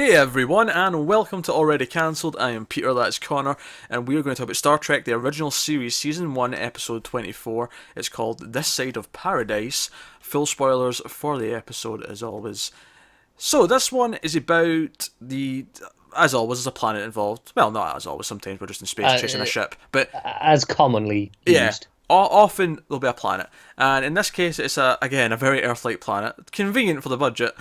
Hey everyone, and welcome to Already Cancelled. I am Peter, that's Connor, and we are going to talk about Star Trek, the original series, Season 1, Episode 24. It's called This Side of Paradise. Full spoilers for the episode, as always. So, this one is about as always, there's a planet involved. Well, not as always, sometimes we're just in space chasing a uh, ship. But, as commonly yeah, used. often there'll be a planet. And in this case, it's, again, a very Earth-like planet. Convenient for the budget.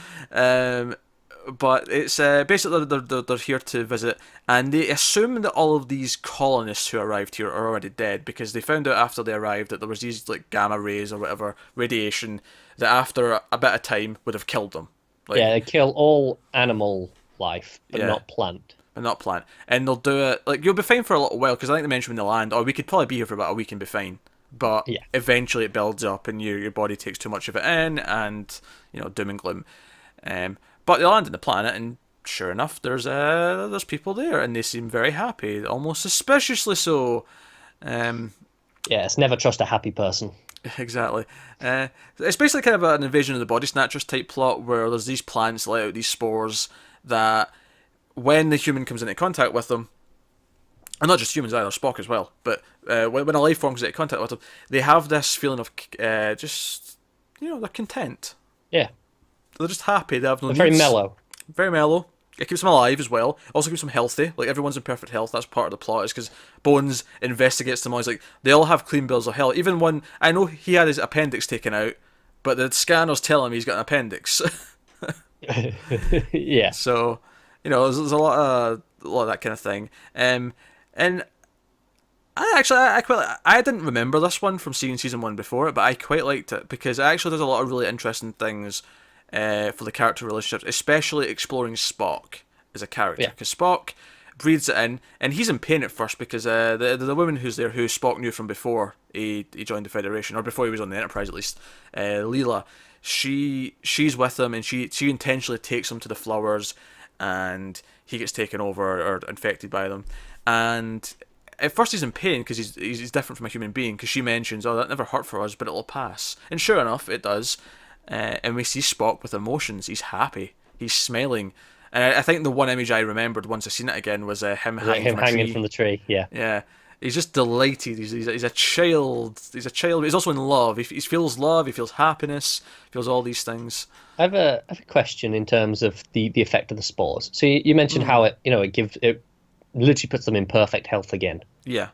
But it's basically they're here to visit, and they assume that all of these colonists who arrived here are already dead because they found out after they arrived that there was these like gamma rays or whatever radiation that after a bit of time would have killed them. Like, Yeah, they kill all animal life, but yeah, not plant. and not plant, and they'll do it like you'll be fine for a little while because I think they mentioned when they land, oh, we could probably be here for about a week and be fine. But Yeah. eventually it builds up, and your body takes too much of it in, and doom and gloom. But they land on the planet, and sure enough, there's people there, and they seem very happy, almost suspiciously so. Um, Yes, never trust a happy person. exactly. It's basically kind of an invasion of the body snatchers type plot where there's these plants let out these spores that, when the human comes into contact with them, and not just humans either, Spock as well, but when a life form comes into contact with them, they have this feeling of just they're content. Yeah, They're just happy. They have no they're very needs. mellow. Very mellow. It keeps them alive as well. Also keeps them healthy. Like everyone's in perfect health. That's part of the plot. Is because Bones investigates them all. He's like they all have clean bills of health. Even one, I know he had his appendix taken out, but the scanners tell him he's got an appendix. Yeah. So, there's a lot of that kind of thing. And I didn't remember this one from seeing season one before, but I quite liked it because it actually does a lot of really interesting things for the character relationships, especially exploring Spock as a character. Yeah. Because Spock breathes it in, and he's in pain at first because the woman who's there, who Spock knew from before he joined the Federation, or before he was on the Enterprise at least, Leela, she's with him, and she intentionally takes him to the flowers, and he gets taken over or infected by them, and at first he's in pain because he's different from a human being because she mentions, oh, that never hurt for us, but it'll pass, and sure enough it does. And we see Spock with emotions. He's happy, he's smiling, and I think the one image I remembered once I seen it again was him Is it hanging him from a hanging tree. from the tree? Yeah. Yeah, he's just delighted. He's a child. He's a child. But he's also in love. He feels love. He feels happiness. Feels all these things. I have a question in terms of the effect of the spores. So you mentioned how it literally puts them in perfect health again. Yeah.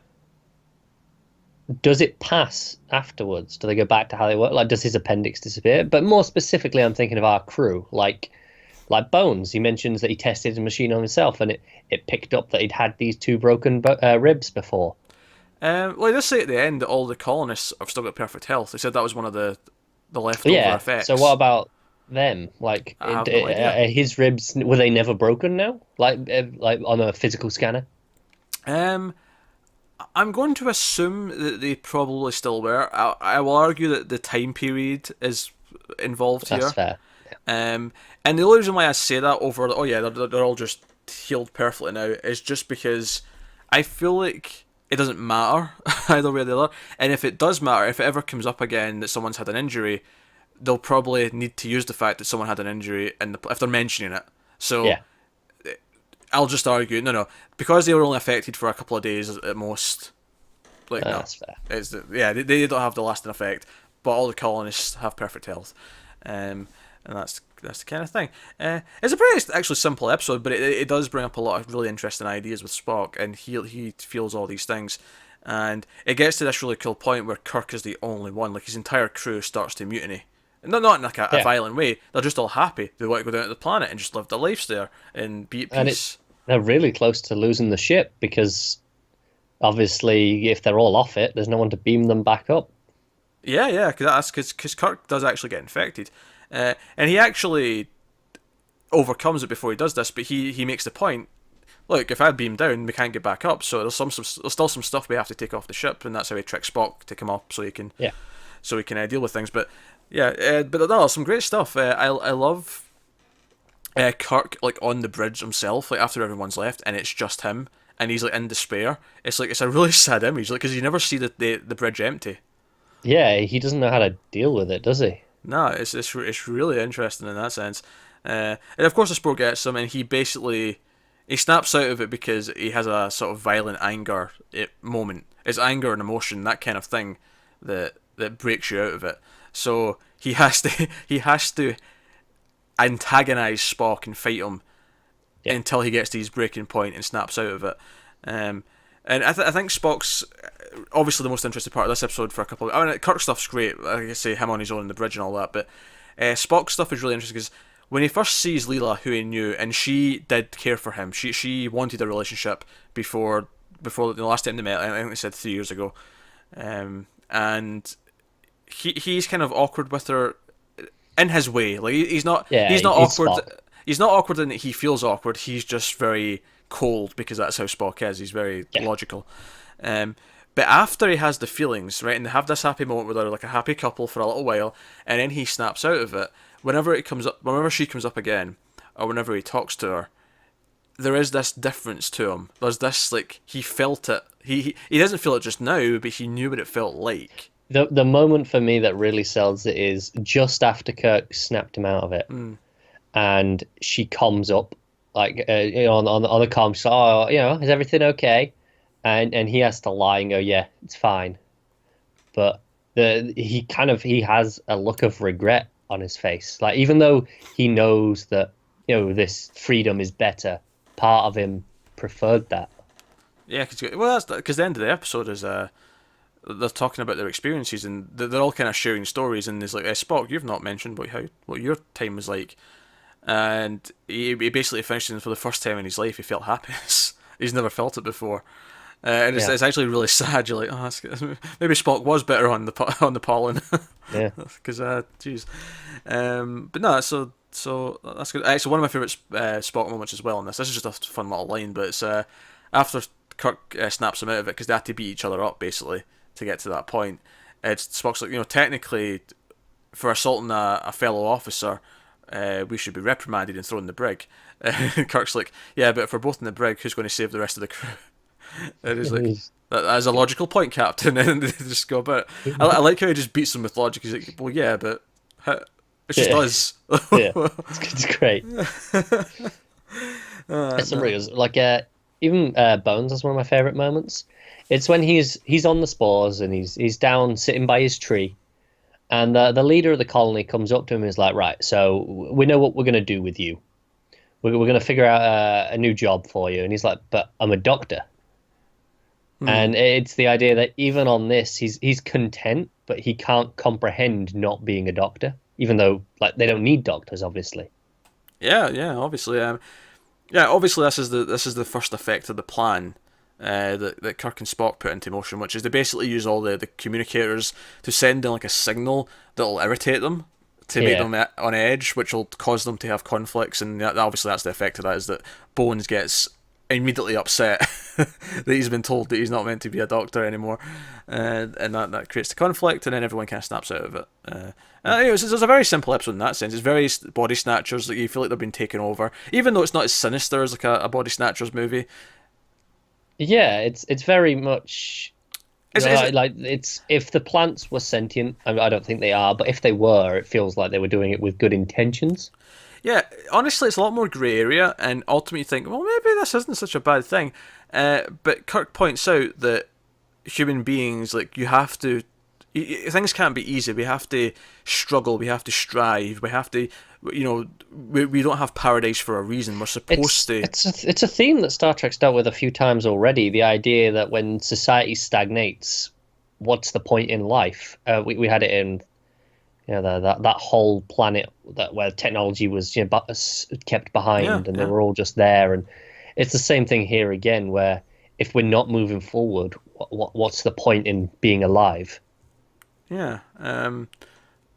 Does it pass afterwards? Do they go back to how they were? Like, does his appendix disappear? But more specifically, I'm thinking of our crew, like Bones. He mentions that he tested a machine on himself, and it picked up that he'd had these two broken ribs before. Well, they just say at the end that all the colonists have still got perfect health. They said that was one of the leftover Yeah. effects. So what about them? Like, I have no idea. his ribs, were they never broken now? Like on a physical scanner? Um, I'm going to assume that they probably still were. I will argue that the time period is involved That's here. fair. And the only reason why I say that over, oh yeah, they're all just healed perfectly now, is just because I feel like it doesn't matter either way or the other. And if it does matter, if it ever comes up again that someone's had an injury, they'll probably need to use the fact that someone had an injury if they're mentioning it. So Yeah. I'll just argue, no, because they were only affected for a couple of days at most. Like no, That's fair. they don't have the lasting effect, but all the colonists have perfect health, and that's the kind of thing. It's a pretty actually simple episode, but it does bring up a lot of really interesting ideas with Spock, and he feels all these things, and it gets to this really cool point where Kirk is the only one, like his entire crew starts to mutiny. Not in like a Yeah. violent way. They're just all happy. They want to go down to the planet and just live their lives there and be at And peace. they're really close to losing the ship because obviously, if they're all off it, there's no one to beam them back up. Yeah, because Kirk does actually get infected, and he actually overcomes it before he does this. But he makes the point: look, if I beam down, we can't get back up. So there's still some stuff we have to take off the ship, and that's how he tricks Spock to come up Yeah. so he can deal with things. But yeah, but no, some great stuff. I love Kirk like on the bridge himself, like after everyone's left, and it's just him, and he's like in despair. It's a really sad image, like because you never see the bridge empty. Yeah, he doesn't know how to deal with it, does he? No, it's really interesting in that sense. And of course the spore gets him, and he snaps out of it because he has a sort of violent anger moment. It's anger and emotion, that kind of thing, that breaks you out of it. So he has to antagonize Spock and fight him Yeah. until he gets to his breaking point and snaps out of it. Um, and I think Spock's obviously the most interesting part of this episode for a couple of... I mean, Kirk stuff's great, like I say, him on his own in the bridge and all that, but Spock stuff is really interesting because when he first sees Leela, who he knew, and she did care for him, she wanted a relationship before the last time they met. I think they said 3 years ago, and he's kind of awkward with her in his way. Like Yeah, he's not he's awkward. Spock. He's not awkward in that he feels awkward. He's just very cold because that's how Spock is. He's very Yeah. logical. But after he has the feelings, right, and they have this happy moment where they're like a happy couple for a little while, and then he snaps out of it. Whenever she comes up again, or whenever he talks to her, there is this difference to him. There's this, like, he felt it. He doesn't feel it just now, but he knew what it felt like. The moment for me that really sells it is just after Kirk snapped him out of it, and she comes up like on the comm. She's like, oh, is everything okay? And he has to lie and go, yeah, it's fine. But he has a look of regret on his face. Like, even though he knows that this freedom is better, part of him preferred that. Yeah, that's because the end of the episode is they're talking about their experiences, and they're all kind of sharing stories. And there's like, Spock, you've not mentioned what your time was like, and he basically finishes, and for the first time in his life he felt happiness. He's never felt it before. And it's actually really sad. You're like, oh, maybe Spock was better on the pollen. Yeah. Because, jeez. But no, so that's good. Actually, one of my favourite Spock moments as well in this. This is just a fun little line, but it's after Kirk snaps him out of it because they had to beat each other up basically to get to that point. It's Spock's like, technically, for assaulting a fellow officer, we should be reprimanded and thrown in the brig. Kirk's like, yeah, but if we're both in the brig, who's going to save the rest of the crew? And he's like, that is a logical point, Captain. And they just go about it. I like how he just beats him with logic. He's like, well, yeah, but it just does. Yeah, it's great. It's some real, like, even Bones is one of my favorite moments. It's when he's on the spores and he's down sitting by his tree, and the leader of the colony comes up to him and is like, right, so we know what we're going to do with you. We're going to figure out a new job for you. And he's like, but I'm a doctor. And it's the idea that even on this, he's content, but he can't comprehend not being a doctor, even though, like, they don't need doctors, obviously. Yeah, obviously. Obviously, this is the first effect of the plan that Kirk and Spock put into motion, which is they basically use all the communicators to send in like a signal that'll irritate them to make them on edge, which will cause them to have conflicts, and obviously that's the effect of that, is that Bones gets immediately upset that he's been told that he's not meant to be a doctor anymore, and that creates the conflict, and then everyone kind of snaps out of it. It's a very simple episode in that sense. It's very body snatchers, like you feel like they've been taken over, even though it's not as sinister as like a body snatchers movie. Yeah, it's very much it's if the plants were sentient. I don't think they are, but if they were, it feels like they were doing it with good intentions. Yeah, honestly, it's a lot more grey area, and ultimately you think, well, maybe this isn't such a bad thing. But Kirk points out that human beings, like, you have to... Things can't be easy. We have to struggle. We have to strive. We have to... we don't have paradise for a reason. We're supposed to... It's a theme that Star Trek's dealt with a few times already. The idea that when society stagnates, what's the point in life? We had it in... that whole planet where technology was kept behind, and they were all just there. And it's the same thing here again, where if we're not moving forward, what's the point in being alive? Yeah.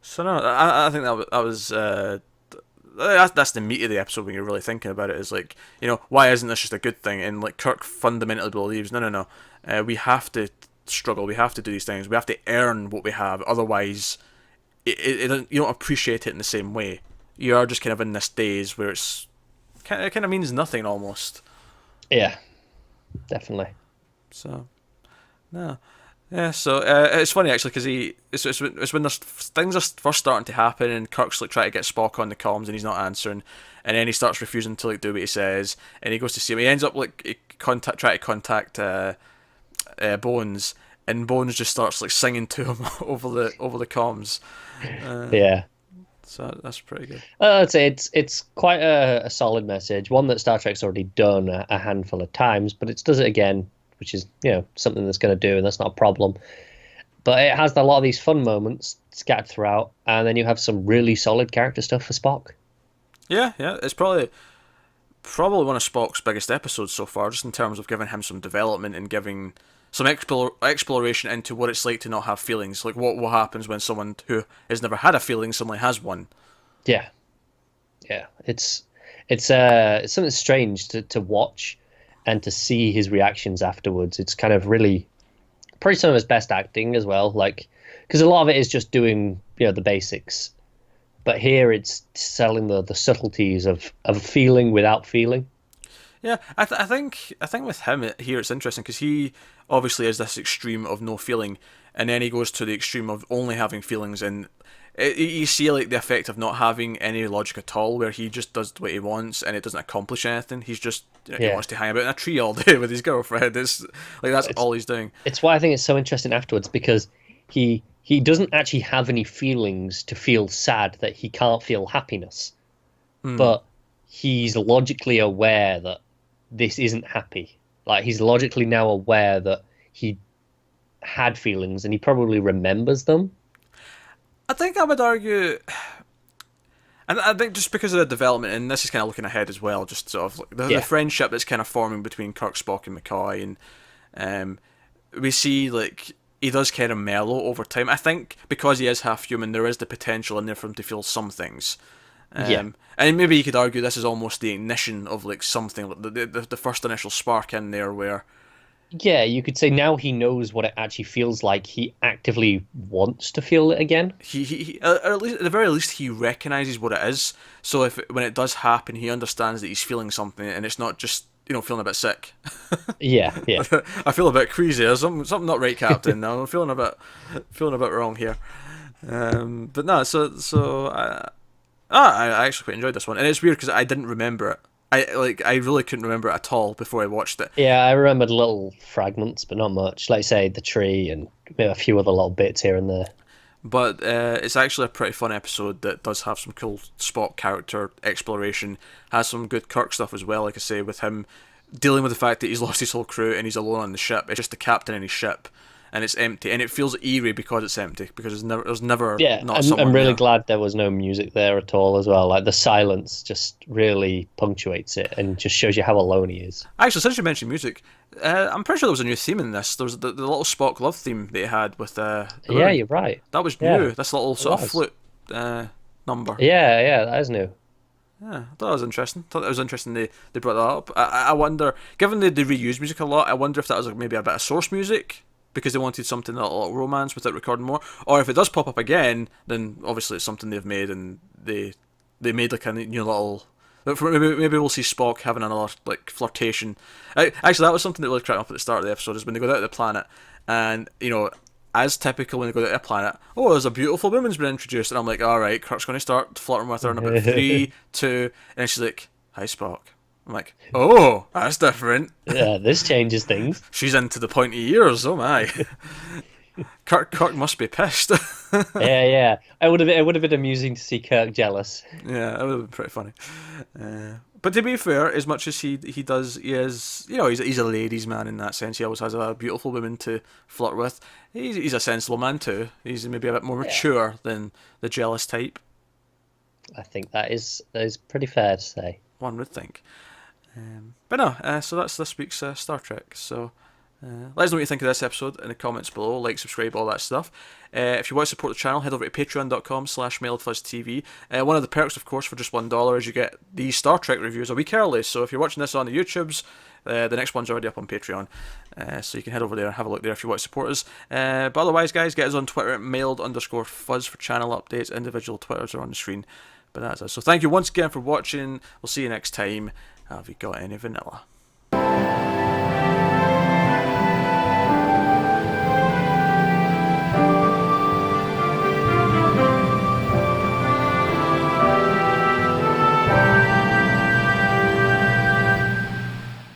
So no, I think that was that's the meat of the episode when you're really thinking about it. Is like, why isn't this just a good thing? And like Kirk fundamentally believes, no, we have to struggle. We have to do these things. We have to earn what we have. Otherwise, you don't appreciate it in the same way. You are just kind of in this daze where it kind of means nothing almost. Yeah, definitely. So, no. Yeah, so it's funny actually because it's when there's things are first starting to happen and Kirk's like trying to get Spock on the comms and he's not answering, and then he starts refusing to like do what he says, and he goes to see him. He ends up like trying to contact Bones, and Bones just starts like singing to him over the comms. Yeah. So that's pretty good. I'd say it's quite a solid message, one that Star Trek's already done a handful of times, but it does it again, which is something that's going to do, and that's not a problem. But it has a lot of these fun moments scattered throughout, and then you have some really solid character stuff for Spock. Yeah, yeah, it's probably one of Spock's biggest episodes so far, just in terms of giving him some development and giving some exploration into what it's like to not have feelings. Like what happens when someone who has never had a feeling suddenly has one. Yeah, yeah, it's something strange to watch and to see his reactions afterwards. It's kind of really probably some of his best acting as well, like because a lot of it is just doing the basics, but here it's selling the subtleties of feeling without feeling. Yeah, I think with him here it's interesting because he obviously is this extreme of no feeling, and then he goes to the extreme of only having feelings, and you see like the effect of not having any logic at all, where he just does what he wants and it doesn't accomplish anything. He's just he wants to hang about in a tree all day with his girlfriend. It's like that's all he's doing. It's why I think it's so interesting afterwards because he doesn't actually have any feelings to feel sad that he can't feel happiness, but he's logically aware that this isn't happy. Like he's logically now aware that he had feelings and he probably remembers them. I think I would argue, and I think just because of the development, and this is kind of looking ahead as well, just sort of like the friendship that's kind of forming between Kirk, Spock, and McCoy, and we see like he does kind of mellow over time. I think because he is half human, there is the potential in there for him to feel some things. And maybe you could argue this is almost the ignition of like something, like the first initial spark in there where. Yeah, you could say now he knows what it actually feels like. He actively wants to feel it again. He or at least at the very least he recognizes what it is. So when it does happen, he understands that he's feeling something, and it's not just feeling a bit sick. Yeah. I feel a bit queasy. There's something not right, Captain. Now I'm feeling a bit wrong here. But no, I actually quite enjoyed this one, and it's weird because I didn't remember it. I really couldn't remember it at all before I watched it. Yeah, I remembered little fragments, but not much. Like I say, the tree and maybe a few other little bits here and there. But it's actually a pretty fun episode that does have some cool Spock character exploration, has some good Kirk stuff as well, like I say, with him dealing with the fact that he's lost his whole crew and he's alone on the ship. It's just the captain and his ship, and it's empty, and it feels eerie because it's empty, because there's never not someone I'm really there. glad there was no music there at all as well. Like the silence just really punctuates it and just shows you how alone he is. Actually, since you mentioned music, I'm pretty sure there was a new theme in this. There was the little Spock love theme they had with Yeah, you're right. that was Yeah, new. This little sort of was. flute number. Yeah, that is new. Yeah, I thought that was interesting. Thought that was interesting they brought that up. I wonder, given they reuse music a lot, I wonder if that was like maybe a bit of source music because they wanted something a little romance without recording more, or if it does pop up again, then obviously it's something they've made and they made like a new little. Maybe we'll see Spock having another like flirtation. Actually, that was something that really cracked me up at the start of the episode. Is when they go out to the planet, and as typical when they go out to the planet, oh, there's a beautiful woman's been introduced, and I'm like, all right, Kirk's going to start flirting with her in about 3, 2, and she's like, hi Spock. I'm like, oh, that's different. Yeah, this changes things. She's into the pointy ears. Oh my. Kirk must be pissed. Yeah. It would have been amusing to see Kirk jealous. Yeah, that would have been pretty funny. But to be fair, as much as he does, he is he's a ladies' man in that sense. He always has a beautiful woman to flirt with. He's a sensible man too. He's maybe a bit more mature than the jealous type. I think that is pretty fair to say. One would think. But no, so that's this week's Star Trek. So let us know what you think of this episode in the comments below. Like, subscribe, all that stuff. If you want to support the channel, head over to patreon.com/MailedFuzzTV. One of the perks, of course, for just $1 is you get these Star Trek reviews a week early. So if you're watching this on the YouTubes, the next one's already up on Patreon. So you can head over there and have a look there if you want to support us. But otherwise, guys, get us on Twitter at mailed_fuzz for channel updates. Individual Twitters are on the screen. But that's it. So thank you once again for watching. We'll see you next time. Have you got any vanilla?